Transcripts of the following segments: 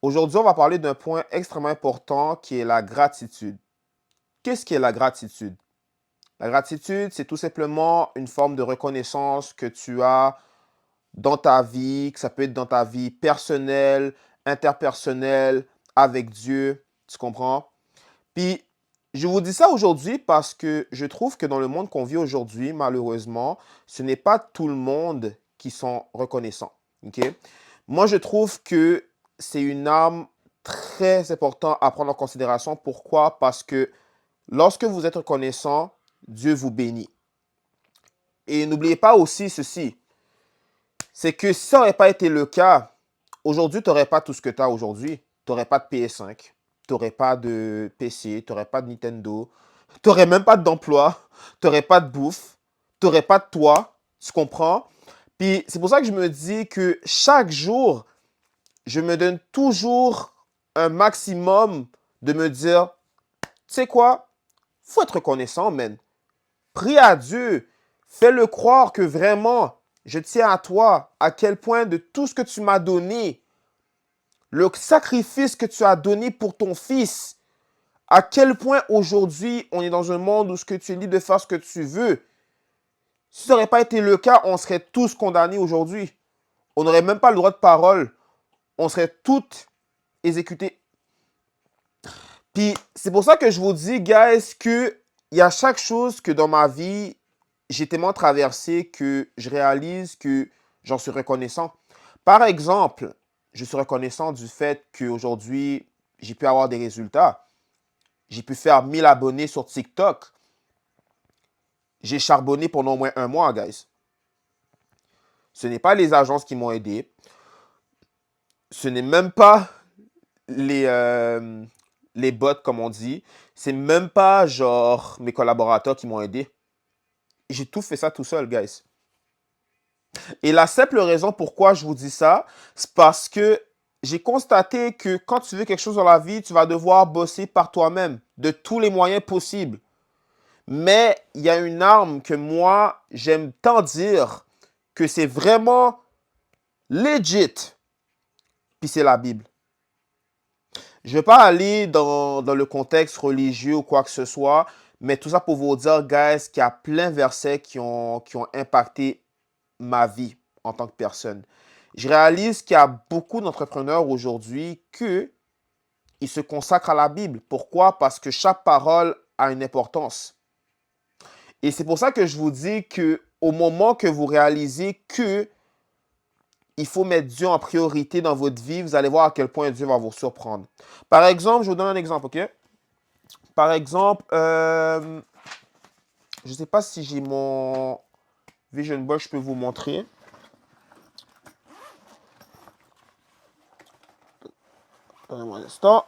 Aujourd'hui, on va parler d'un point extrêmement important qui est la gratitude. Qu'est-ce qui est la gratitude? La gratitude, c'est tout simplement une forme de reconnaissance que tu as dans ta vie, que ça peut être dans ta vie personnelle, interpersonnelle, avec Dieu, tu comprends? Puis, je vous dis ça aujourd'hui parce que je trouve que dans le monde qu'on vit aujourd'hui, malheureusement, ce n'est pas tout le monde qui sont reconnaissants. OK? Moi, je trouve que c'est une arme très importante à prendre en considération. Pourquoi? Parce que lorsque vous êtes reconnaissant, Dieu vous bénit. Et n'oubliez pas aussi ceci, c'est que si ça n'aurait pas été le cas, aujourd'hui, tu n'aurais pas tout ce que tu as aujourd'hui. Tu n'aurais pas de PS5, tu n'aurais pas de PC, tu n'aurais pas de Nintendo, tu n'aurais même pas d'emploi, tu n'aurais pas de bouffe, tu n'aurais pas de toit, tu comprends? Puis c'est pour ça que je me dis que chaque jour, je me donne toujours un maximum de me dire, tu sais quoi? Faut être reconnaissant, man. Prie à Dieu. Fais-le croire que vraiment, je tiens à toi, à quel point de tout ce que tu m'as donné, le sacrifice que tu as donné pour ton fils, à quel point aujourd'hui on est dans un monde où ce que tu es libre de faire ce que tu veux. Si ça n'aurait pas été le cas, on serait tous condamnés aujourd'hui. On n'aurait même pas le droit de parole. On serait tous exécutés. Puis c'est pour ça que je vous dis, guys, que il y a chaque chose que dans ma vie, j'ai tellement traversé que je réalise que j'en suis reconnaissant. Par exemple, je suis reconnaissant du fait qu'aujourd'hui, j'ai pu avoir des résultats. J'ai pu faire 1000 abonnés sur TikTok. J'ai charbonné pendant au moins un mois, guys. Ce n'est pas les agences qui m'ont aidé. Ce n'est même pas les bots, comme on dit. C'est même pas, genre, mes collaborateurs qui m'ont aidé. J'ai tout fait ça tout seul, guys. Et la simple raison pourquoi je vous dis ça, c'est parce que j'ai constaté que quand tu veux quelque chose dans la vie, tu vas devoir bosser par toi-même, de tous les moyens possibles. Mais il y a une arme que moi, j'aime tant dire que c'est vraiment legit. Puis c'est la Bible. Je ne vais pas aller dans le contexte religieux ou quoi que ce soit, mais tout ça pour vous dire, guys, qu'il y a plein de versets qui ont impacté ma vie en tant que personne. Je réalise qu'il y a beaucoup d'entrepreneurs aujourd'hui qui se consacrent à la Bible. Pourquoi? Parce que chaque parole a une importance. Et c'est pour ça que je vous dis qu'au moment que vous réalisez que il faut mettre Dieu en priorité dans votre vie, vous allez voir à quel point Dieu va vous surprendre. Par exemple, je vous donne un exemple, OK? Par exemple, je ne sais pas si j'ai mon Vision Board, je peux vous montrer. Donnez-moi un instant.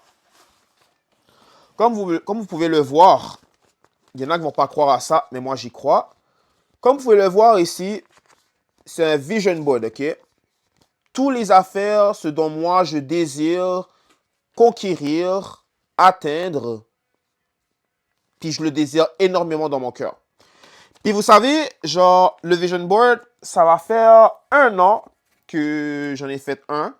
Comme vous pouvez le voir, il y en a qui ne vont pas croire à ça, mais moi j'y crois. Comme vous pouvez le voir ici, c'est un Vision Board, OK? Toutes les affaires, ce dont moi je désire conquérir, atteindre, puis je le désire énormément dans mon cœur. Puis vous savez, genre, le Vision Board, ça va faire 1 an que j'en ai fait un.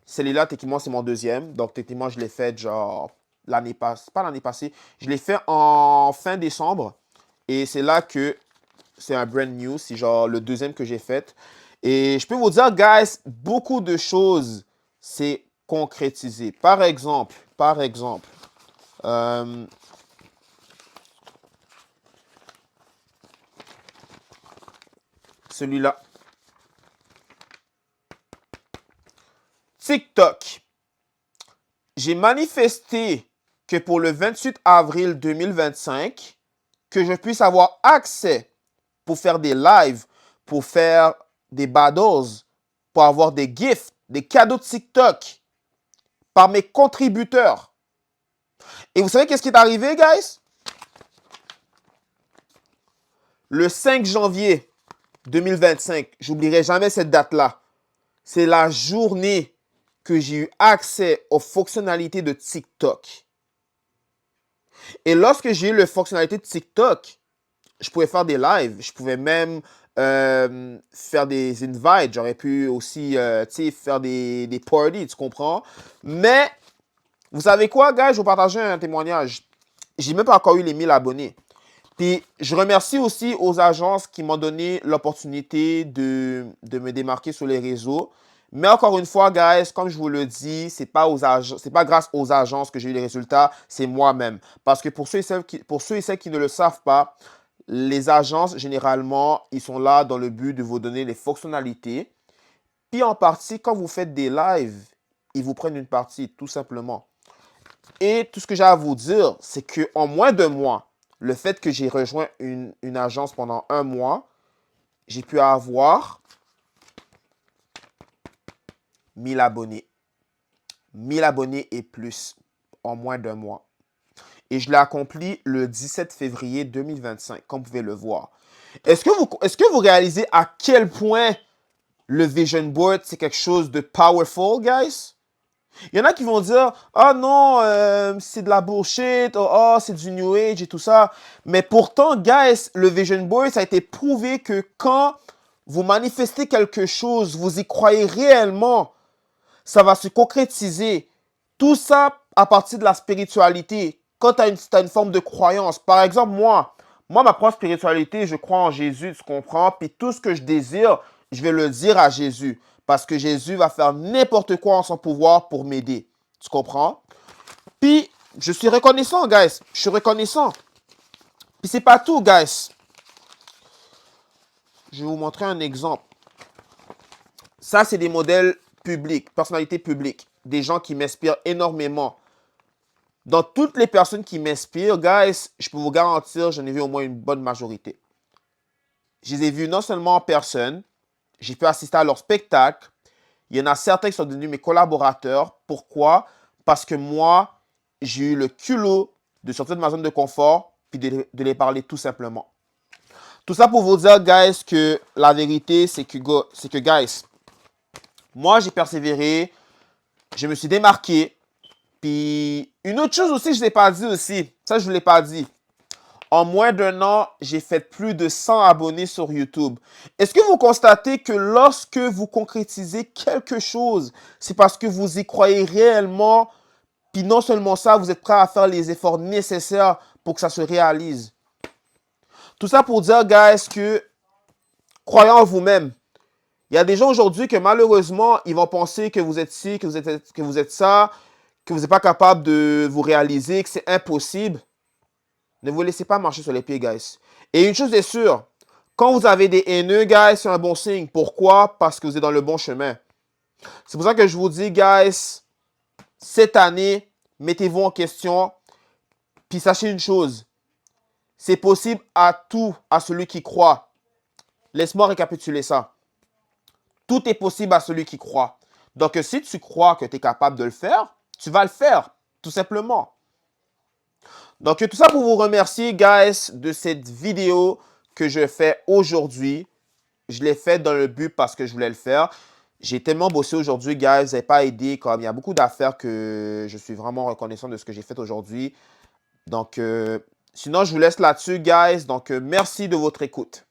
Celui-là, techniquement, c'est mon deuxième. Donc, techniquement, je l'ai fait, genre, l'année passée. Pas l'année passée. Je l'ai fait en fin décembre. Et c'est là que c'est un brand new. C'est genre le deuxième que j'ai fait. Et je peux vous dire, guys, beaucoup de choses s'est concrétisé. Par exemple, euh, celui-là. TikTok. J'ai manifesté que pour le 28 avril 2025, que je puisse avoir accès pour faire des lives, pour faire des battles, pour avoir des gifts, des cadeaux de TikTok par mes contributeurs. Et vous savez qu'est-ce qui est arrivé, guys? Le 5 janvier 2025, j'oublierai jamais cette date-là. C'est la journée que j'ai eu accès aux fonctionnalités de TikTok. Et lorsque j'ai eu les fonctionnalités de TikTok, je pouvais faire des lives. Je pouvais même faire des invites, j'aurais pu aussi, tu sais, faire des parties, tu comprends? Mais, vous savez quoi, gars? Je vais vous partager un témoignage. J'ai même pas encore eu les 1000 abonnés. Puis, je remercie aussi aux agences qui m'ont donné l'opportunité de me démarquer sur les réseaux. Mais encore une fois, guys, comme je vous le dis, c'est pas grâce aux agences que j'ai eu les résultats, c'est moi-même. Parce que pour ceux et celles qui ne le savent pas, les agences, généralement, ils sont là dans le but de vous donner les fonctionnalités. Puis en partie, quand vous faites des lives, ils vous prennent une partie, tout simplement. Et tout ce que j'ai à vous dire, c'est qu'en moins de mois, le fait que j'ai rejoint une agence pendant un mois, j'ai pu avoir 1000 abonnés. 1000 abonnés et plus en moins d'un mois. Et je l'ai accompli le 17 février 2025, comme vous pouvez le voir. Est-ce que vous réalisez à quel point le vision board, c'est quelque chose de powerful, guys? Il y en a qui vont dire, ah non, c'est de la bullshit, oh, c'est du New Age et tout ça. Mais pourtant, guys, le vision board, ça a été prouvé que quand vous manifestez quelque chose, vous y croyez réellement, ça va se concrétiser. Tout ça à partir de la spiritualité. Quand tu as, une forme de croyance. Par exemple, moi, ma propre spiritualité, je crois en Jésus, tu comprends? Puis tout ce que je désire, je vais le dire à Jésus. Parce que Jésus va faire n'importe quoi en son pouvoir pour m'aider. Tu comprends? Puis, je suis reconnaissant, guys. Je suis reconnaissant. Puis, c'est pas tout, guys. Je vais vous montrer un exemple. Ça, c'est des modèles publics, personnalités publiques. Des gens qui m'inspirent énormément. Dans toutes les personnes qui m'inspirent, guys, je peux vous garantir, j'en ai vu au moins une bonne majorité. Je les ai vus non seulement en personne, j'ai pu assister à leur spectacle. Il y en a certains qui sont devenus mes collaborateurs. Pourquoi? Parce que moi, j'ai eu le culot de sortir de ma zone de confort puis de les parler tout simplement. Tout ça pour vous dire, guys, que la vérité, c'est que, guys, moi, j'ai persévéré, je me suis démarqué. Puis, une autre chose aussi, je ne l'ai pas dit aussi. Ça, je ne vous l'ai pas dit. En moins d'un an, j'ai fait plus de 100 abonnés sur YouTube. Est-ce que vous constatez que lorsque vous concrétisez quelque chose, c'est parce que vous y croyez réellement, puis non seulement ça, vous êtes prêt à faire les efforts nécessaires pour que ça se réalise. Tout ça pour dire, guys, que croyez en vous-même. Il y a des gens aujourd'hui que malheureusement, ils vont penser que vous êtes ci, que vous êtes ça, que vous n'êtes pas capable de vous réaliser, que c'est impossible. Ne vous laissez pas marcher sur les pieds, guys. Et une chose est sûre, quand vous avez des haineux, guys, c'est un bon signe. Pourquoi? Parce que vous êtes dans le bon chemin. C'est pour ça que je vous dis, guys, cette année, mettez-vous en question. Puis sachez une chose, c'est possible à tout, à celui qui croit. Laisse-moi récapituler ça. Tout est possible à celui qui croit. Donc, si tu crois que tu es capable de le faire, tu vas le faire, tout simplement. Donc, tout ça pour vous remercier, guys, de cette vidéo que je fais aujourd'hui. Je l'ai faite dans le but parce que je voulais le faire. J'ai tellement bossé aujourd'hui, guys. Vous n'avez pas aidé. Comme il y a beaucoup d'affaires que je suis vraiment reconnaissant de ce que j'ai fait aujourd'hui. Donc, sinon, je vous laisse là-dessus, guys. Donc, merci de votre écoute.